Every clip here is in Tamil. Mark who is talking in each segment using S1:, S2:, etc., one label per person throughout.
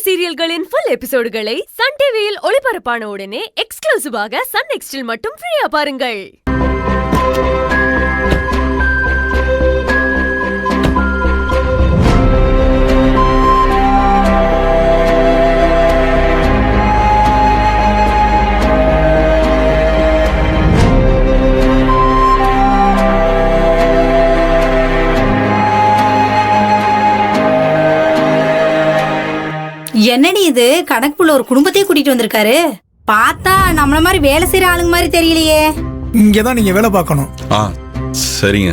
S1: சீரியல்களின் ஃபுல் எபிசோடுகளை சன் டிவியில் ஒளிபரப்பான உடனே எக்ஸ்க்ளூசிவாக சன் நெக்ஸ்டில் மட்டும் ஃப்ரீயா பாருங்கள்.
S2: என்னடி இது கணக்குள்ள ஒரு குடும்பத்தையே கூட்டிட்டு வந்திருக்காரு. பார்த்தா நம்மள மாதிரி வேலை செய்யற ஆளுங்க மாதிரி தெரியலையே.
S3: இங்கதான் நீங்க வேலை பார்க்கணும்.
S4: சரிங்க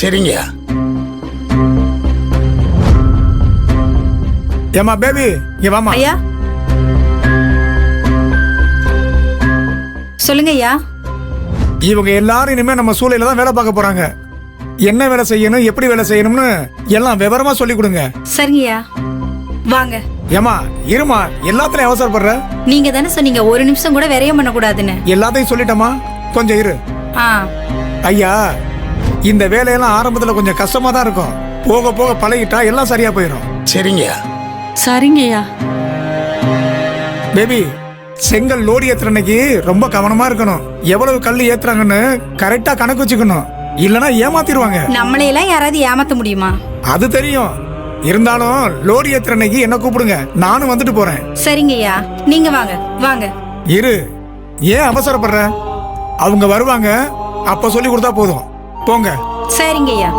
S3: சரிங்க. ஏமா பேபி இங்க வாமா.
S2: ஐயா சொல்லுங்க ஐயா.
S3: இவங்க எல்லாரும் இனிமே நம்ம சூழல தான் வேலை பார்க்க போறாங்க. என்ன வேலை செய்யணும், எப்படி வேலை செய்யணும்னு எல்லாம் விவரமா சொல்லி கொடுங்க.
S2: சரிங்கய்யா வாங்க.
S3: ஏமா இருமா, எல்லாத்துலயும் அவசரப்படுற.
S2: நீங்க தானே சொன்னீங்க ஒரு நிமிஷம் கூட விரையம் பண்ண கூடாதுன்னு.
S3: எல்லாத்தையும் சொல்லிட்டமா, கொஞ்சம் இரு. ஐயா, இந்த வேலையெல்லாம் ஆரம்பத்துல கொஞ்சம் கஷ்டமா தான் இருக்கும். போக போக பழகிட்டா எல்லாம் சரியா போயிடும். சரிங்க
S5: சரிங்கய்யா.
S3: பேபி, செங்கல் லோடி ஏத்துறன்னைக்கு ரொம்ப கவனமா இருக்கணும். எவ்வளவு கல் ஏத்துறாங்கன்னு கரெக்டா கணக்கு வச்சுக்கணும். இல்லனா ஏமாத்திடுவாங்க.
S2: நம்மளையெல்லாம் யாராவது ஏமாத்த முடியுமா?
S3: அது தெரியும். இருந்தாலும் லோரி ஏத்துறன்னைக்கு என்ன கூப்பிடுங்க, நானும் வந்துட்டு போறேன்.
S2: சரிங்கய்யா, நீங்க வாங்க வாங்க.
S3: இரு, ஏன் அவசரப்படுற? அவங்க வருவாங்க, அப்ப சொல்லி கொடுத்தா போதும். போங்க.
S2: சரிங்கய்யா.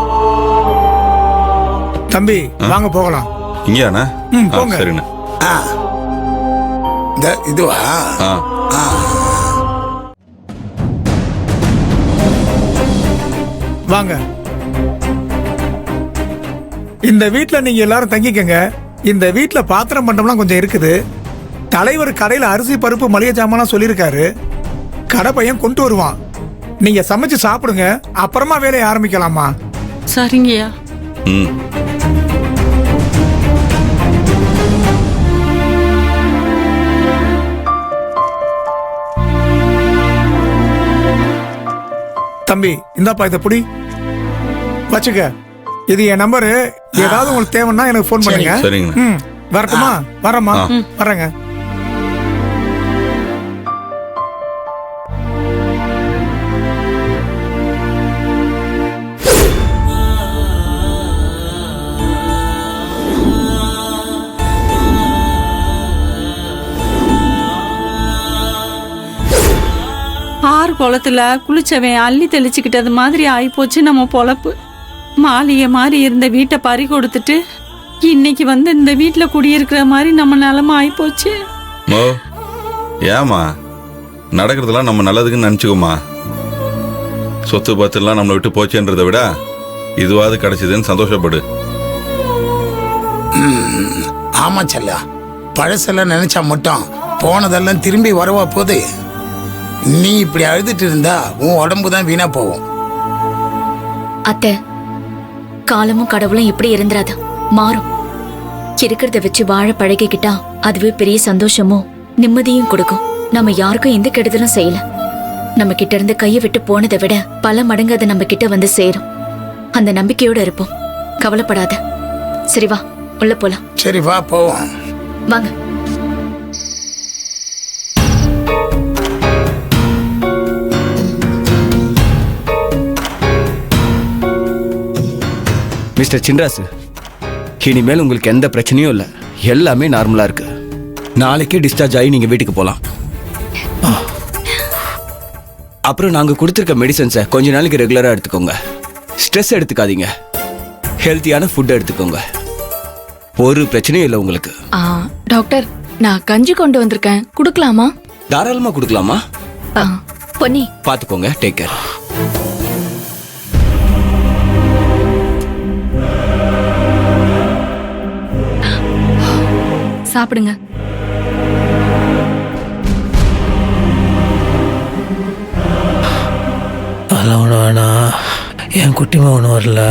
S3: தம்பி வாங்க போகலாம்.
S4: இங்கயாண்ணா?
S3: போங்க.
S4: சரிண்ணா.
S3: இதுவா? வாங்க. இந்த வீட்ல நீங்க எல்லாரும் தங்கிக்கங்க. இந்த வீட்ல பாத்திரம் பண்டம்லாம் கொஞ்சம் இருக்குது. தலைவர் கடையில அரிசி பருப்பு மளிகை ஜாமான் சொல்லியிருக்காரு. கடை பையன் கொண்டு வருவான். நீங்க சமைச்சு சாப்பிடுங்க, அப்புறமா வேலையை ஆரம்பிக்கலாமா?
S5: சரிங்கய்யா.
S3: தம்பி இந்தாப்பா, இதை புடி வச்சுக்க. இது என் நம்பரு. ஏதாவது உங்களுக்கு தேவைன்னா எனக்கு போன் பண்ணுங்க.
S4: சரிங்க.
S3: வரட்டுமா? வரமா? வரேங்க.
S5: ஆறு குளத்துல குளிச்சவன் அள்ளி தெளிச்சுக்கிட்டது மாதிரி ஆயிப்போச்சு நம்ம பொழப்பு. மாளிகை மாதிரி இருந்த வீட்டை பறி கொடுத்துட்டு இன்னைக்கு வந்து இந்த வீட்டுல குடியிருக்கிற மாதிரி நம்ம நிலைமை ஆயிப்போச்சு.
S4: ஏமா நடக்கிறதுலாம் நம்ம நல்லதுக்குன்னு நினைச்சுக்கோமா. சொத்து பத்துலாம் நம்மளை விட்டு போச்சுன்றதை விட இதுவாது கிடைச்சதுன்னு சந்தோஷப்படு.
S6: ஆமா செல்லா, பழசெல்லாம் நினைச்சா மட்டும் போனதெல்லாம் திரும்பி வரவா போது. நீ இப்படி அழுதுட்டு இருந்தா உன் உடம்பு தான் வீணா போகும்.
S7: அத்தை, காலமும் கடவுளும் இப்படி இருந்துராது, மாறும். இருக்கிறத வச்சு வாழ பழகிக்கிட்டா அதுவே பெரிய சந்தோஷமும் நிம்மதியும் கொடுக்கும். நம்ம யாருக்கும் எந்த கெடுதலும் செய்யல. நம்ம கிட்ட இருந்து கையை விட்டு போனதை விட பல மடங்கு அது நம்ம கிட்ட வந்து சேரும். அந்த நம்பிக்கையோட இருப்போம். கவலைப்படாத. சரி வா, உள்ள போலாம்.
S6: சரி வா போவோம்.
S7: வாங்க.
S8: மிஸ்டர் சின்ராசு, இனிமேல் உங்களுக்கு எந்த பிரச்சனையும் இல்லை. எல்லாமே நார்மலாக இருக்கு. நாளைக்கே டிஸ்சார்ஜ் ஆகி நீங்கள் வீட்டுக்கு போகலாம். அப்புறம் நாங்கள் கொடுத்துருக்க மெடிசன்ஸை கொஞ்ச நாளைக்கு ரெகுலராக எடுத்துக்கோங்க. ஸ்ட்ரெஸ் எடுத்துக்காதீங்க. ஹெல்த்தியான ஃபுட் எடுத்துக்கோங்க. ஒரு பிரச்சனையும் இல்லை உங்களுக்கு.
S9: டாக்டர், நான் கஞ்சி கொண்டு வந்திருக்கேன், கொடுக்கலாமா?
S8: தாராளமாக கொடுக்கலாமா?
S9: பொன்னி
S8: பார்த்துக்கோங்க. Take care.
S9: சாப்பிடுங்க.
S10: அதெல்லாம் ஒன்று வேணாம். என் குட்டிமா ஒன்று வரல.